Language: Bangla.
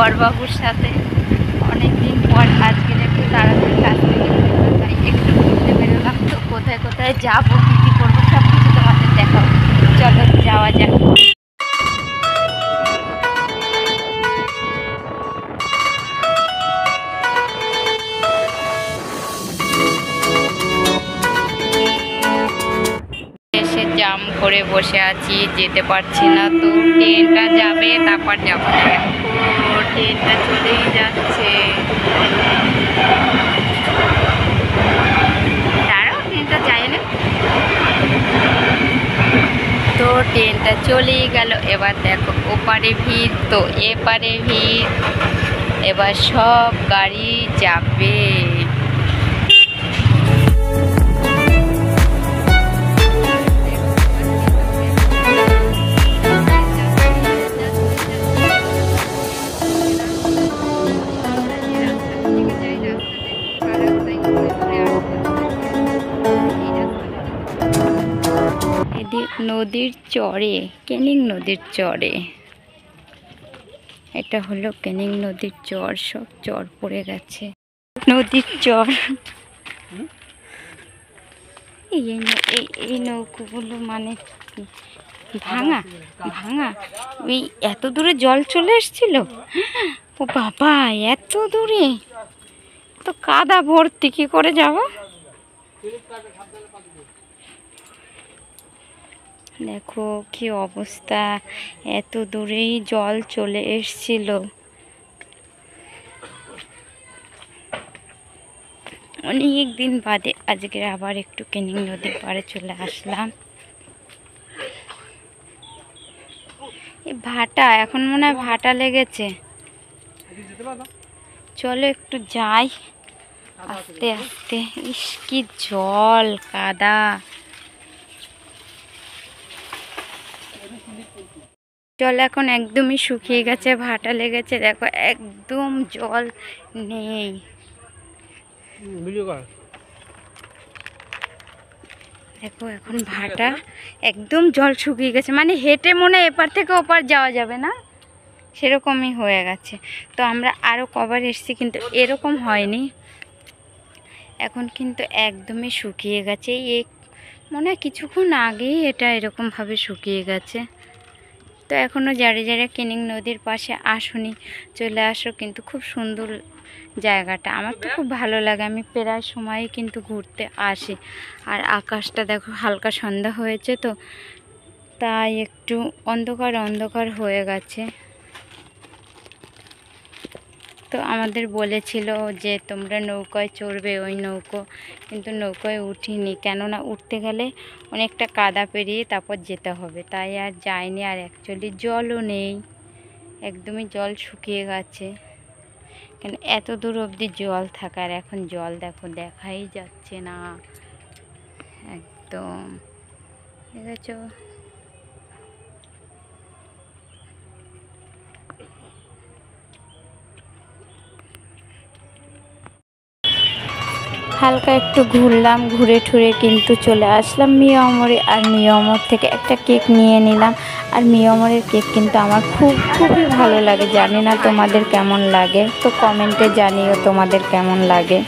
বড়বাবুর সাথে অনেকদিন পর আজকের একটু তাড়াতাড়ি কাজ থেকে তাই একটু ঘুরতে বেরোলাম। তো কোথায় কোথায় যাবো, কী কী করবো সব কিছু তোমাদের দেখাবো। চলো যাওয়া যাক। এসে জাম করে বসে আছি, যেতে পারছি না। তো ট্রেনটা যাবে, তারপর যাবো। ট্রেনটা চলেই যাচ্ছে। দাঁড়াও, ট্রেনটা যায় না। তো ট্রেনটা চলেই গেল। এবার দেখো ওপারে ভিড় তো এপারে ভিড়। এবার সব গাড়ি যাবে। নদীর চরে, ক্যানিং নদীর চরে। এটা হলো ক্যানিং নদীর চর, সব চর পড়ে গেছে। নদীর চর। এই নৌকোগুলো মানে ভাঙা ভাঙা। ওই এত দূরে জল চলে এসছিল। ও বাবা, এত দূরে তো কাদা ভর্তি, কি করে যাব? দেখো কি অবস্থা, এত দূরেই জল চলে এসছিল। অনেক দিন বাদে আজকে আবার একটু ক্যানিং নদীর পাড়ে চলে আসলাম। এই ভাটা, এখন মনে হয় ভাটা লেগেছে। চলো একটু যাই আস্তে আস্তে। ইস কি জল, কাদা। জল এখন একদমই শুকিয়ে গেছে, ভাটা লেগেছে। দেখো একদম জল নেই। দেখো এখন ভাটা একদম জল শুকিয়ে গেছে, মানে হেঁটে মনে হয় এপার থেকে ওপার যাওয়া যাবে না, সেরকমই হয়ে গেছে। তো আমরা আরও কবার এসেছি কিন্তু এরকম হয়নি। এখন কিন্তু একদমই শুকিয়ে গেছে। এই মনে হয় কিছুক্ষণ আগেই এটা এরকমভাবে শুকিয়ে গেছে। তো এখনও যারা যারা ক্যানিং নদীর পাশে আসুনি, চলে আসো। কিন্তু খুব সুন্দর জায়গাটা, আমার তো খুব ভালো লাগে। আমি প্রায় সময়ই কিন্তু ঘুরতে আসি। আর আকাশটা দেখো, হালকা সন্ধ্যা হয়েছে তো, তাই একটু অন্ধকার অন্ধকার হয়ে গেছে। তো আমাদের বলেছিল যে তোমরা নৌকায় চড়বে, ওই নৌকো, কিন্তু নৌকায় উঠিনি, কেননা উঠতে গেলে অনেকটা কাদা পেরিয়ে তারপর যেতে হবে, তাই আর যাইনি। আর অ্যাকচুয়ালি জলও নেই, একদমই জল শুকিয়ে গেছে। কেন এত দূর অবধি জল থাকার, এখন জল দেখো দেখাই যাচ্ছে না একদম। ঠিক আছে, হালকা একটু ঘুরলাম, ঘুরে ঠুরে কিন্তু চলে আসলাম মিয়ামরে। আর মিয়ামর থেকে একটা কেক নিয়ে নিলাম। আর মিয়ামরের কেক কিন্তু আমার খুবই ভালো লাগে। জানি না তোমাদের কেমন লাগে, তো কমেন্টে জানিও তোমাদের কেমন লাগে।